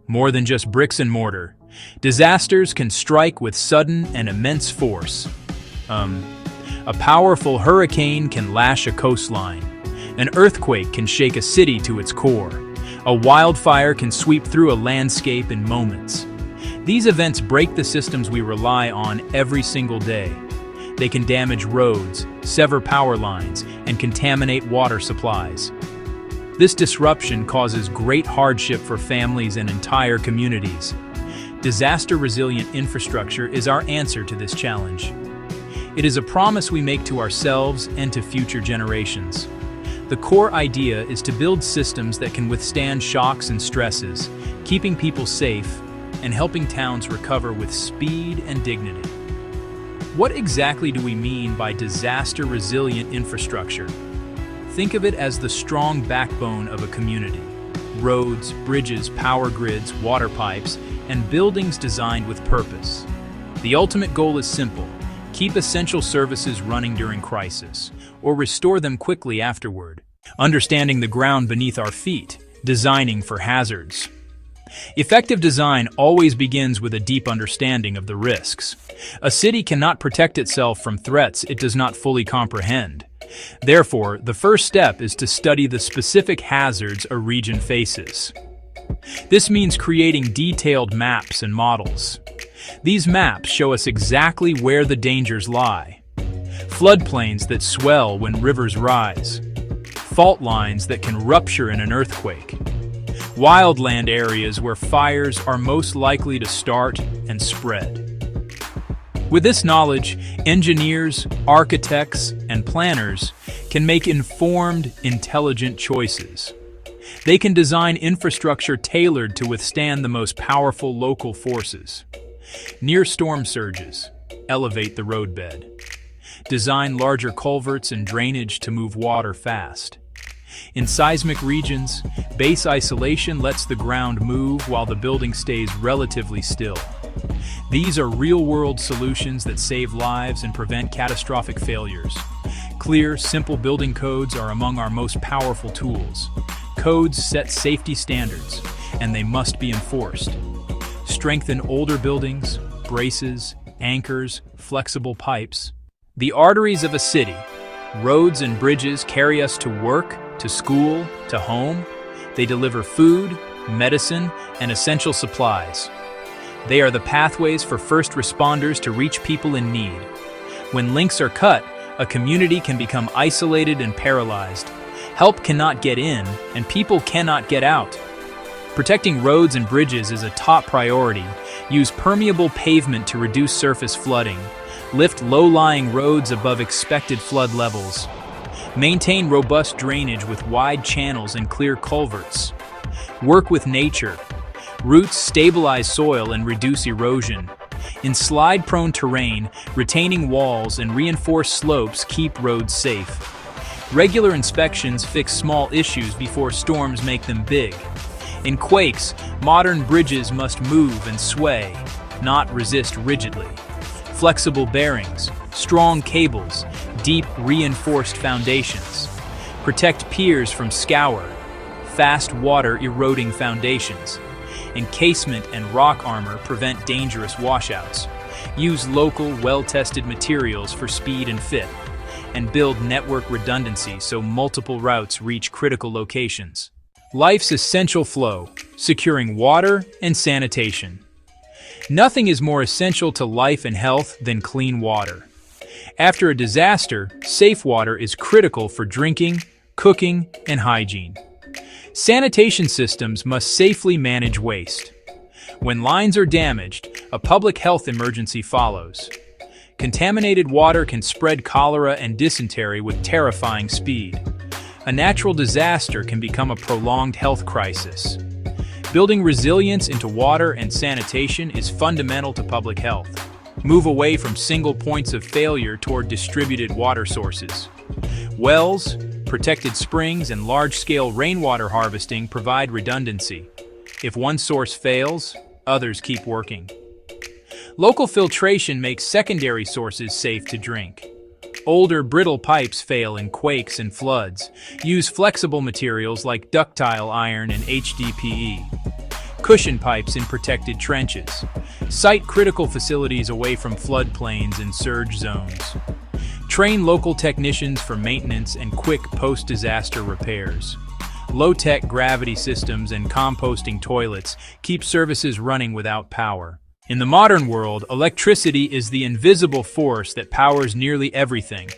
More than just bricks and mortar, disasters can strike with sudden and immense force. A powerful hurricane can lash a coastline. An earthquake can shake a city to its core. A wildfire can sweep through a landscape in moments. These events break the systems we rely on every single day. They can damage roads, sever power lines, and contaminate water supplies. This disruption causes great hardship for families and entire communities. Disaster-resilient infrastructure is our answer to this challenge. It is a promise we make to ourselves and to future generations. The core idea is to build systems that can withstand shocks and stresses, keeping people safe and helping towns recover with speed and dignity. What exactly do we mean by disaster-resilient infrastructure? Think of it as the strong backbone of a community. Roads, bridges, power grids, water pipes, and buildings designed with purpose. The ultimate goal is simple: keep essential services running during crisis, or restore them quickly afterward. Understanding the ground beneath our feet, designing for hazards. Effective design always begins with a deep understanding of the risks. A city cannot protect itself from threats it does not fully comprehend. Therefore, the first step is to study the specific hazards a region faces. This means creating detailed maps and models. These maps show us exactly where the dangers lie. Floodplains that swell when rivers rise. Fault lines that can rupture in an earthquake. Wildland areas where fires are most likely to start and spread. With this knowledge, engineers, architects, and planners can make informed, intelligent choices. They can design infrastructure tailored to withstand the most powerful local forces. Near storm surges, elevate the roadbed. Design larger culverts and drainage to move water fast. In seismic regions, base isolation lets the ground move while the building stays relatively still. These are real-world solutions that save lives and prevent catastrophic failures. Clear, simple building codes are among our most powerful tools. Codes set safety standards, and they must be enforced. Strengthen older buildings, braces, anchors, flexible pipes. The arteries of a city, roads and bridges carry us to work, to school, to home. They deliver food, medicine, and essential supplies. They are the pathways for first responders to reach people in need. When links are cut, a community can become isolated and paralyzed. Help cannot get in, and people cannot get out. Protecting roads and bridges is a top priority. Use permeable pavement to reduce surface flooding. Lift low-lying roads above expected flood levels. Maintain robust drainage with wide channels and clear culverts. Work with nature. Roots stabilize soil and reduce erosion. In slide-prone terrain, retaining walls and reinforced slopes keep roads safe. Regular inspections fix small issues before storms make them big. In quakes, modern bridges must move and sway, not resist rigidly. Flexible bearings, strong cables, deep reinforced foundations. Protect piers from scour, fast water eroding foundations. Encasement and rock armor prevent dangerous washouts. Use local, well-tested materials for speed and fit. And build network redundancy so multiple routes reach critical locations. Life's essential flow, securing water and sanitation. Nothing is more essential to life and health than clean water. After a disaster, safe water is critical for drinking, cooking, and hygiene. Sanitation systems must safely manage waste. When lines are damaged, a public health emergency follows. Contaminated water can spread cholera and dysentery with terrifying speed. A natural disaster can become a prolonged health crisis. Building resilience into water and sanitation is fundamental to public health. Move away from single points of failure toward distributed water sources. Wells, protected springs, and large-scale rainwater harvesting provide redundancy. If one source fails, others keep working. Local filtration makes secondary sources safe to drink. Older, brittle pipes fail in quakes and floods. Use flexible materials like ductile iron and HDPE. cushion pipes in protected trenches. Site critical facilities away from floodplains and surge zones. Train local technicians for maintenance and quick post-disaster repairs. Low-tech gravity systems and composting toilets keep services running without power. In the modern world, electricity is the invisible force that powers nearly everything.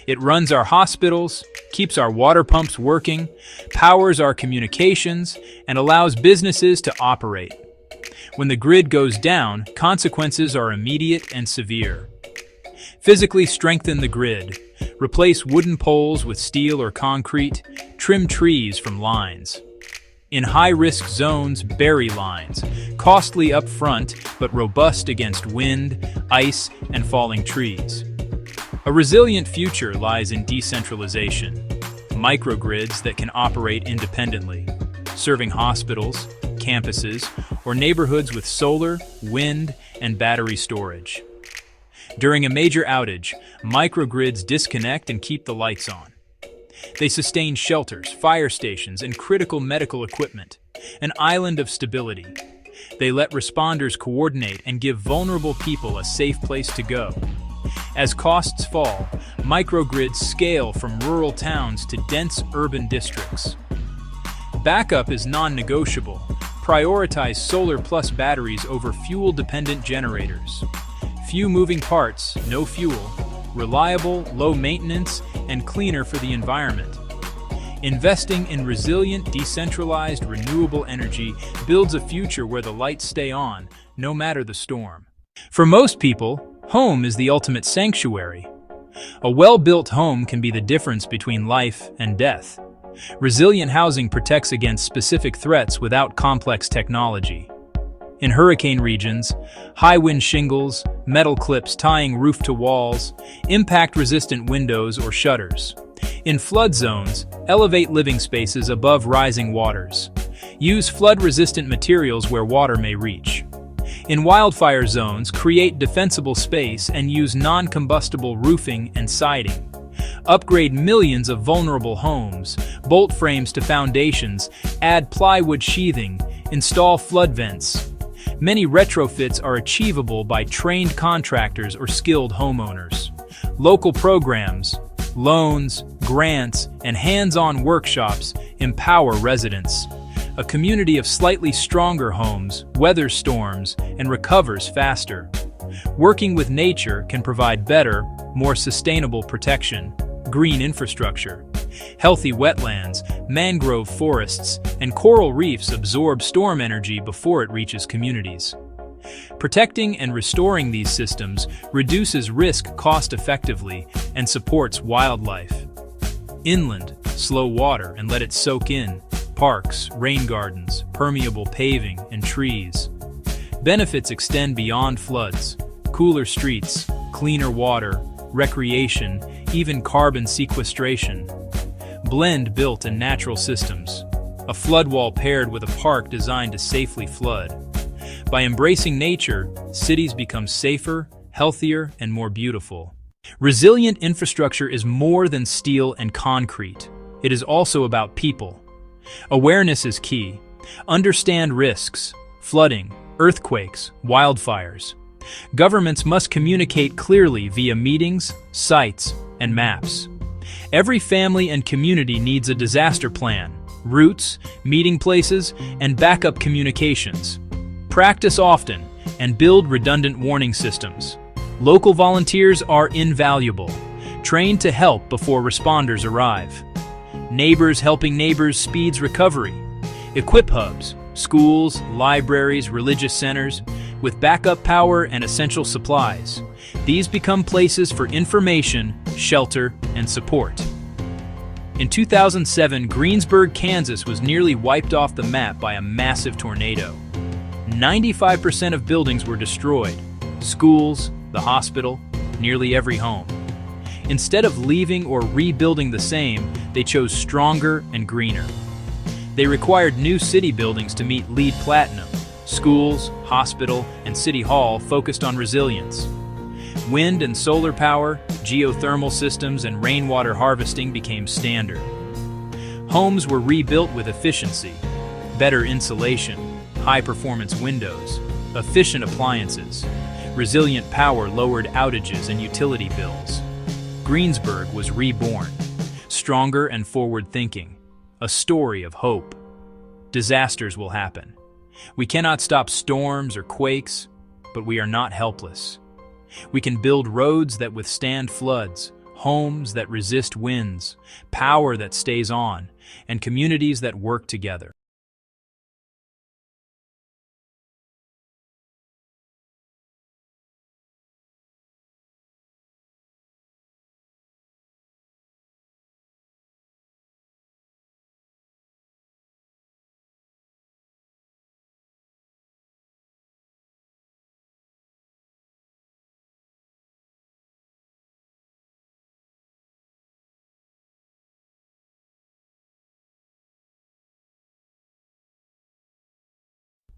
It runs our hospitals, keeps our water pumps working, powers our communications, and allows businesses to operate. When the grid goes down, consequences are immediate and severe. Physically strengthen the grid. Replace wooden poles with steel or concrete. Trim trees from lines. In high-risk zones, bury lines. Costly up front, but robust against wind, ice, and falling trees. A resilient future lies in decentralization. Microgrids that can operate independently, serving hospitals, campuses, or neighborhoods with solar, wind, and battery storage. During a major outage, microgrids disconnect and keep the lights on. They sustain shelters, fire stations, and critical medical equipment, an island of stability. They let responders coordinate and give vulnerable people a safe place to go. As costs fall, microgrids scale from rural towns to dense urban districts. Backup is non-negotiable. Prioritize solar plus batteries over fuel-dependent generators. Few moving parts, no fuel, reliable, low maintenance, and cleaner for the environment. Investing in resilient, decentralized, renewable energy builds a future where the lights stay on, no matter the storm. For most people, home is the ultimate sanctuary. A well-built home can be the difference between life and death. Resilient housing protects against specific threats without complex technology. In hurricane regions, high-wind shingles, metal clips tying roof to walls, impact-resistant windows or shutters. In flood zones, elevate living spaces above rising waters. Use flood-resistant materials where water may reach. In wildfire zones, create defensible space and use non-combustible roofing and siding. Upgrade millions of vulnerable homes, bolt frames to foundations, add plywood sheathing, install flood vents. Many retrofits are achievable by trained contractors or skilled homeowners. Local programs, loans, grants, and hands-on workshops empower residents. A community of slightly stronger homes weathers storms and recovers faster. Working with nature can provide better, more sustainable protection. Green infrastructure. Healthy wetlands, mangrove forests, and coral reefs absorb storm energy before it reaches communities. Protecting and restoring these systems reduces risk cost-effectively and supports wildlife. Inland, slow water and let it soak in. Parks, rain gardens, permeable paving, and trees. Benefits extend beyond floods. Cooler streets, cleaner water, recreation, even carbon sequestration. Blend built and natural systems. A flood wall paired with a park designed to safely flood. By embracing nature, cities become safer, healthier, and more beautiful. Resilient infrastructure is more than steel and concrete. It is also about people. Awareness is key. Understand risks, flooding, earthquakes, wildfires. Governments must communicate clearly via meetings, sites, and maps. Every family and community needs a disaster plan, routes, meeting places, and backup communications. Practice often and build redundant warning systems. Local volunteers are invaluable. Train to help before responders arrive. Neighbors helping neighbors speeds recovery. Equip hubs, schools, libraries, religious centers, with backup power and essential supplies. These become places for information, shelter, and support. In 2007, Greensburg, Kansas was nearly wiped off the map by a massive tornado. 95% of buildings were destroyed. Schools, the hospital, nearly every home. Instead of leaving or rebuilding the same, they chose stronger and greener. They required new city buildings to meet LEED Platinum. Schools, hospital, and city hall focused on resilience. Wind and solar power, geothermal systems, and rainwater harvesting became standard. Homes were rebuilt with efficiency, better insulation, high-performance windows, efficient appliances. Resilient power lowered outages and utility bills. Greensburg was reborn, stronger and forward-thinking, a story of hope. Disasters will happen. We cannot stop storms or quakes, but we are not helpless. We can build roads that withstand floods, homes that resist winds, power that stays on, and communities that work together.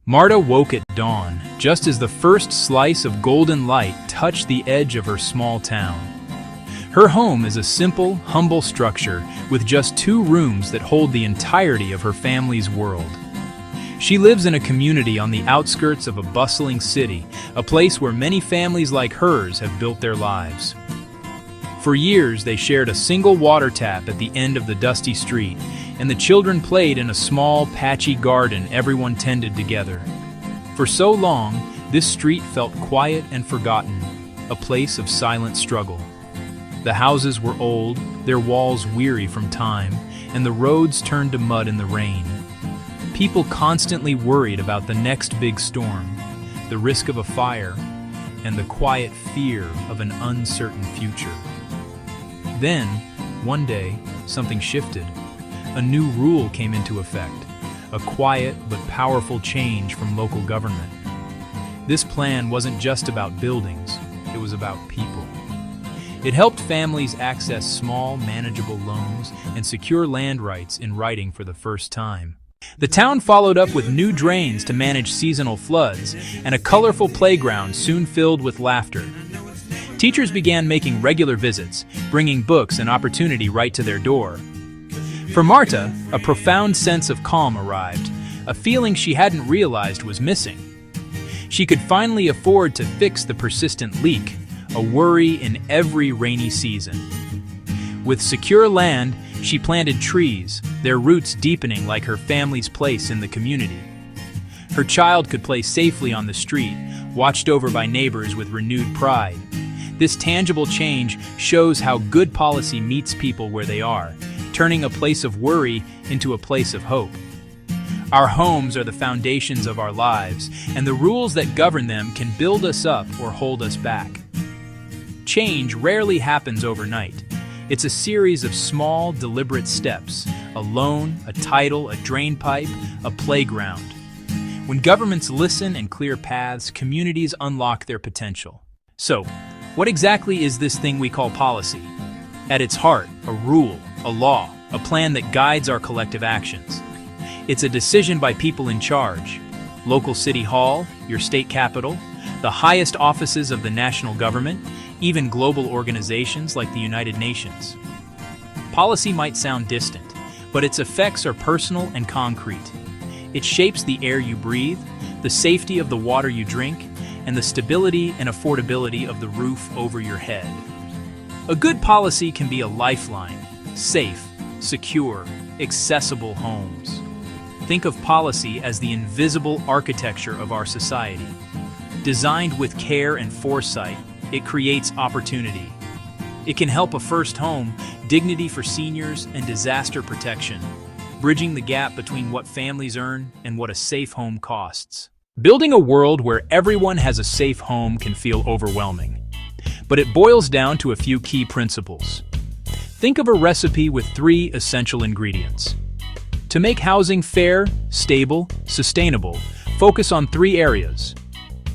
Marta woke at dawn, just as the first slice of golden light touched the edge of her small town. Her home is a simple, humble structure with just 2 rooms that hold the entirety of her family's world. She lives in a community on the outskirts of a bustling city, a place where many families like hers have built their lives. For years, they shared a single water tap at the end of the dusty street, and the children played in a small, patchy garden everyone tended together. For so long, this street felt quiet and forgotten, a place of silent struggle. The houses were old, their walls weary from time, and the roads turned to mud in the rain. People constantly worried about the next big storm, the risk of a fire, and the quiet fear of an uncertain future. Then, one day, something shifted. A new rule came into effect, a quiet but powerful change from local government. This plan wasn't just about buildings, it was about people. It helped families access small, manageable loans and secure land rights in writing for the first time. The town followed up with new drains to manage seasonal floods, and a colorful playground soon filled with laughter. Teachers began making regular visits, bringing books and opportunity right to their door. For Marta, a profound sense of calm arrived, a feeling she hadn't realized was missing. She could finally afford to fix the persistent leak, a worry in every rainy season. With secure land, she planted trees, their roots deepening like her family's place in the community. Her child could play safely on the street, watched over by neighbors with renewed pride. This tangible change shows how good policy meets people where they are, turning a place of worry into a place of hope. Our homes are the foundations of our lives, and the rules that govern them can build us up or hold us back. Change rarely happens overnight. It's a series of small, deliberate steps: a loan, a title, a drain pipe, a playground. When governments listen and clear paths, communities unlock their potential. So, what exactly is this thing we call policy? At its heart, a rule, a law, a plan that guides our collective actions. It's a decision by people in charge: local city hall, your state capital, the highest offices of the national government, even global organizations like the United Nations. Policy might sound distant, but its effects are personal and concrete. It shapes the air you breathe, the safety of the water you drink, and the stability and affordability of the roof over your head. A good policy can be a lifeline: safe, secure, accessible homes. Think of policy as the invisible architecture of our society. Designed with care and foresight, it creates opportunity. It can help a first home, dignity for seniors, and disaster protection, bridging the gap between what families earn and what a safe home costs. Building a world where everyone has a safe home can feel overwhelming, but it boils down to a few key principles. Think of a recipe with 3 essential ingredients. To make housing fair, stable, sustainable, focus on 3 areas: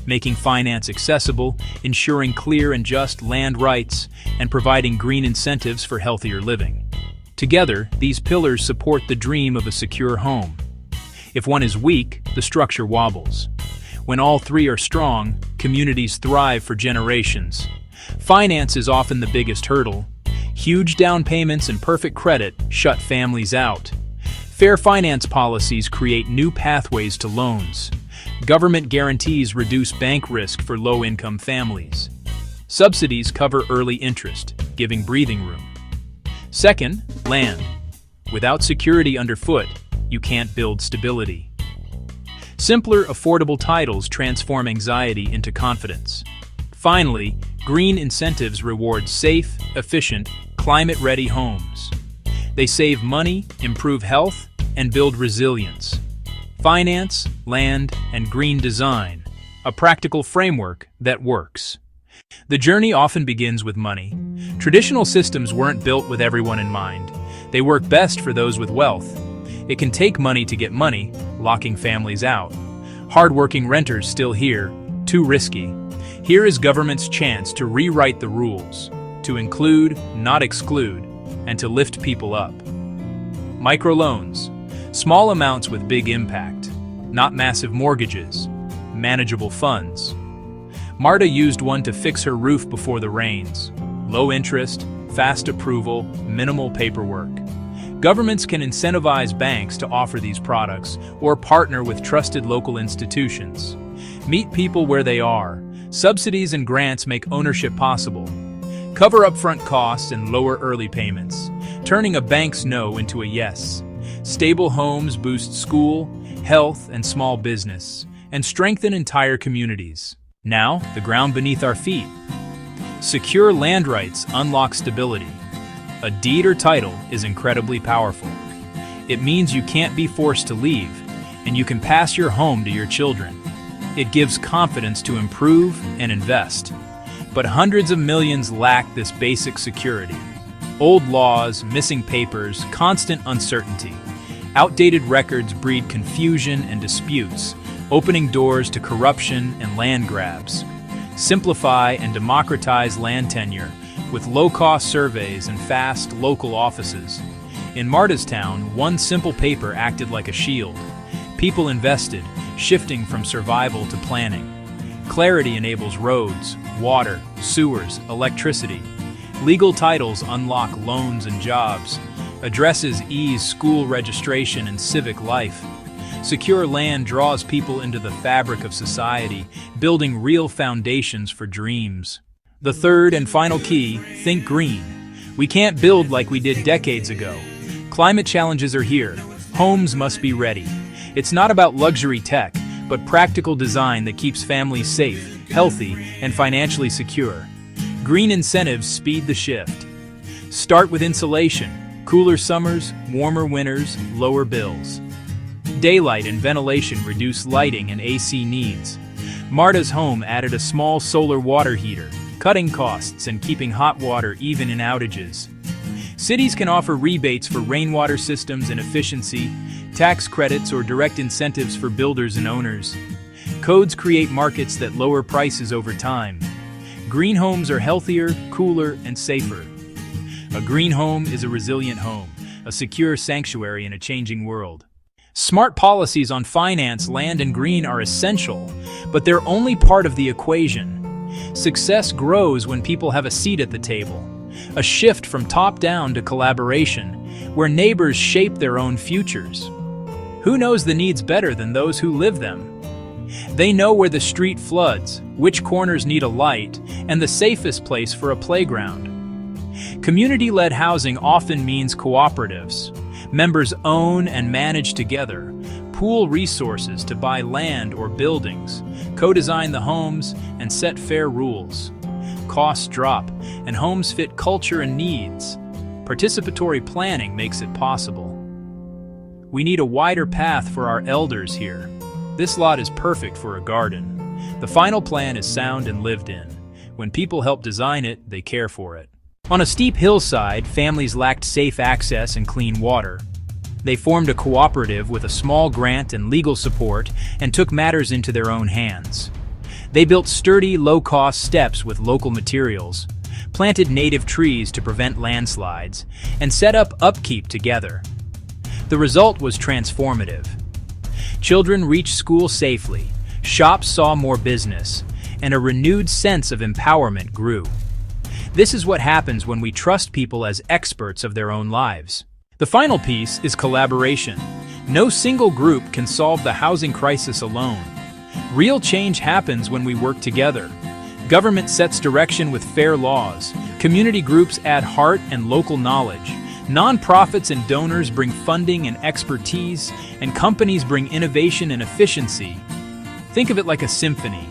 making finance accessible, ensuring clear and just land rights, and providing green incentives for healthier living. Together, these pillars support the dream of a secure home. If one is weak, the structure wobbles. When all 3 are strong, communities thrive for generations. Finance is often the biggest hurdle. Huge down payments and perfect credit shut families out. Fair finance policies create new pathways to loans. Government guarantees reduce bank risk for low-income families. Subsidies cover early interest, giving breathing room. Second, land. Without security underfoot, you can't build stability. Simpler, affordable titles transform anxiety into confidence. Finally, green incentives reward safe, efficient, climate-ready homes. They save money, improve health, and build resilience. Finance, land, and green design, a practical framework that works. The journey often begins with money. Traditional systems weren't built with everyone in mind. They work best for those with wealth. It can take money to get money, locking families out. Hard-working renters still here, too risky. Here is government's chance to rewrite the rules, to include, not exclude, and to lift people up. Microloans, small amounts with big impact, not massive mortgages, manageable funds. Marta used one to fix her roof before the rains. Low interest, fast approval, minimal paperwork. Governments can incentivize banks to offer these products or partner with trusted local institutions. Meet people where they are. Subsidies and grants make ownership possible. Cover upfront costs and lower early payments, turning a bank's no into a yes. Stable homes boost school, health, and small business, and strengthen entire communities. Now, the ground beneath our feet. Secure land rights unlock stability. A deed or title is incredibly powerful. It means you can't be forced to leave, and you can pass your home to your children. It gives confidence to improve and invest. But hundreds of millions lack this basic security. Old laws, missing papers, constant uncertainty. Outdated records breed confusion and disputes, opening doors to corruption and land grabs. Simplify and democratize land tenure with low-cost surveys and fast local offices. In Marta's town, one simple paper acted like a shield. People invested, shifting from survival to planning. Clarity enables roads, water, sewers, electricity. Legal titles unlock loans and jobs. Addresses ease school registration and civic life. Secure land draws people into the fabric of society, building real foundations for dreams. The third and final key, think green. We can't build like we did decades ago. Climate challenges are here. Homes must be ready. It's not about luxury tech, but practical design that keeps families safe, healthy, and financially secure. Green incentives speed the shift. Start with insulation. Cooler summers, warmer winters, lower bills. Daylight and ventilation reduce lighting and AC needs. Marta's home added a small solar water heater, cutting costs and keeping hot water even in outages. Cities can offer rebates for rainwater systems and efficiency, tax credits or direct incentives for builders and owners. Codes create markets that lower prices over time. Green homes are healthier, cooler, and safer. A green home is a resilient home, a secure sanctuary in a changing world. Smart policies on finance, land, and green are essential, but they're only part of the equation. Success grows when people have a seat at the table, a shift from top-down to collaboration, where neighbors shape their own futures. Who knows the needs better than those who live them? They know where the street floods, which corners need a light, and the safest place for a playground. Community-led housing often means cooperatives. Members own and manage together, pool resources to buy land or buildings, co-design the homes, and set fair rules. Costs drop, and homes fit culture and needs. Participatory planning makes it possible. We need a wider path for our elders here. This lot is perfect for a garden. The final plan is sound and lived in. When people help design it, they care for it. On a steep hillside, families lacked safe access and clean water. They formed a cooperative with a small grant and legal support and took matters into their own hands. They built sturdy, low-cost steps with local materials, planted native trees to prevent landslides, and set up upkeep together. The result was transformative. Children reached school safely, shops saw more business, and a renewed sense of empowerment grew. This is what happens when we trust people as experts of their own lives. The final piece is collaboration. No single group can solve the housing crisis alone. Real change happens when we work together. Government sets direction with fair laws. Community groups add heart and local knowledge. Nonprofits and donors bring funding and expertise, and companies bring innovation and efficiency. Think of it like a symphony.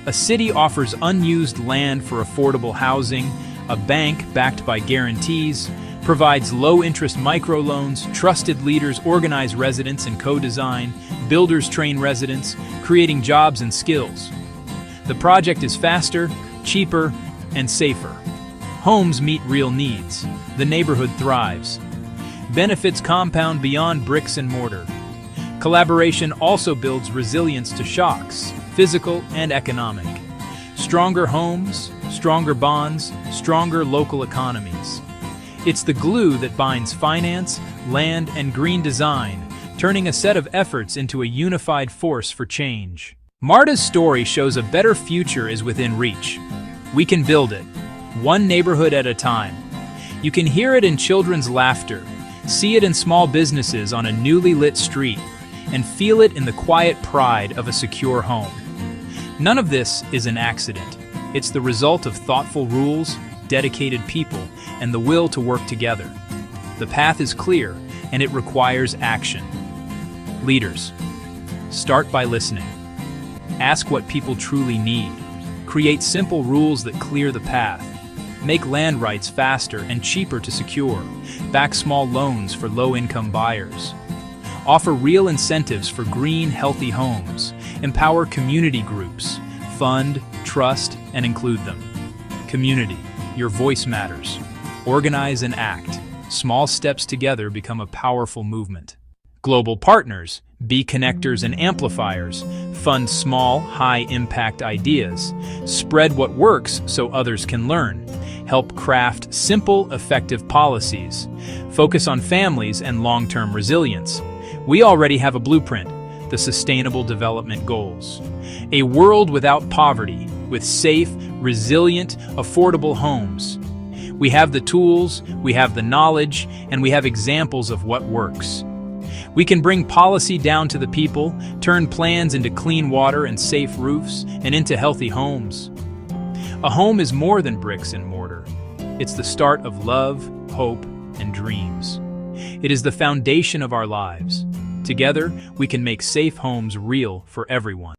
A city offers unused land for affordable housing, a bank backed by guarantees, provides low-interest microloans, trusted leaders organize residents and co-design, builders train residents, creating jobs and skills. The project is faster, cheaper, and safer. Homes meet real needs. The neighborhood thrives. Benefits compound beyond bricks and mortar. Collaboration also builds resilience to shocks, physical and economic. Stronger homes, stronger bonds, stronger local economies. It's the glue that binds finance, land, and green design, turning a set of efforts into a unified force for change. MARTA's story shows a better future is within reach. We can build it, one neighborhood at a time. You can hear it in children's laughter, see it in small businesses on a newly lit street, and feel it in the quiet pride of a secure home. None of this is an accident. It's the result of thoughtful rules, dedicated people, and the will to work together. The path is clear, and it requires action. Leaders, start by listening. Ask what people truly need. Create simple rules that clear the path. Make land rights faster and cheaper to secure. Back small loans for low-income buyers. Offer real incentives for green, healthy homes. Empower community groups. Fund, trust, and include them. Community, your voice matters. Organize and act. Small steps together become a powerful movement. Global partners, be connectors and amplifiers. Fund small, high-impact ideas. Spread what works so others can learn. Help craft simple, effective policies. Focus on families and long-term resilience. We already have a blueprint, the Sustainable Development Goals. A world without poverty, with safe, resilient, affordable homes. We have the tools, we have the knowledge, and we have examples of what works. We can bring policy down to the people, turn plans into clean water and safe roofs, and into healthy homes. A home is more than bricks and mortar. It's the start of love, hope, and dreams. It is the foundation of our lives. Together, we can make safe homes real for everyone.